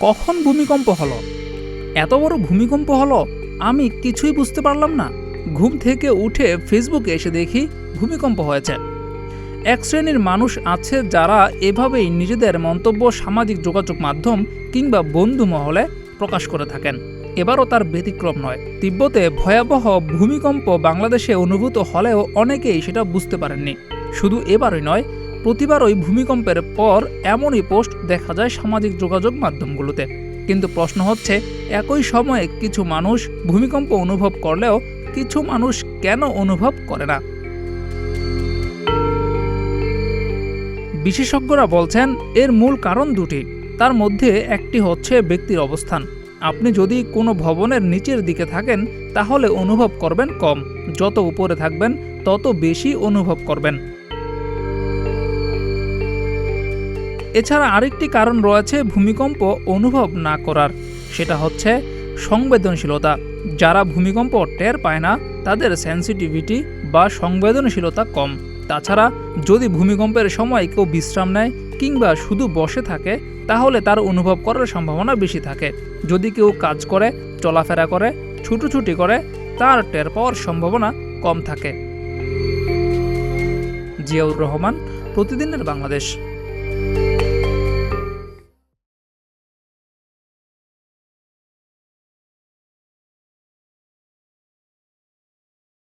কখন ভূমিকম্প হলো? এত বড় ভূমিকম্প হলো, আমি কিছুই বুঝতে পারলাম না। ঘুম থেকে উঠে ফেসবুকে এসে দেখি ভূমিকম্প হয়েছে। এক শ্রেণীর মানুষ আছে যারা এভাবেই নিজেদের মন্তব্য সামাজিক যোগাযোগ মাধ্যম কিংবা বন্ধু মহলে প্রকাশ করে থাকেন। এবারও তার ব্যতিক্রম নয়। তিব্বতে ভয়াবহ ভূমিকম্প বাংলাদেশে অনুভূত হলেও অনেকেই সেটা বুঝতে পারেননি। শুধু এবারই নয়, প্রতিবারই ভূমিকম্পের পর এমনই পোস্ট দেখা যায় সামাজিক যোগাযোগ মাধ্যমগুলোতে। কিন্তু প্রশ্ন হচ্ছে, একই সময়ে কিছু মানুষ ভূমিকম্প অনুভব করলেও কিছু মানুষ কেন অনুভব করে না? বিশেষজ্ঞরা বলছেন এর মূল কারণ দুটি। তার মধ্যে একটি হচ্ছে ব্যক্তির অবস্থান। আপনি যদি কোনো ভবনের নিচের দিকে থাকেন তাহলে অনুভব করবেন কম, যত উপরে থাকবেন তত বেশি অনুভব করবেন। এছাড়া আরেকটি কারণ রয়েছে ভূমিকম্প অনুভব না করার, সেটা হচ্ছে সংবেদনশীলতা। যারা ভূমিকম্প টের পায় না তাদের সেন্সিটিভিটি বা সংবেদনশীলতা কম। তাছাড়া যদি ভূমিকম্পের সময় কেউ বিশ্রাম নেয় কিংবা শুধু বসে থাকে তাহলে তার অনুভব করার সম্ভাবনা বেশি থাকে। যদি কেউ কাজ করে, চলাফেরা করে, ছুটোছুটি করে, তার টের পাওয়ার সম্ভাবনা কম থাকে। জিয়াউর রহমান, প্রতিদিনের বাংলাদেশ।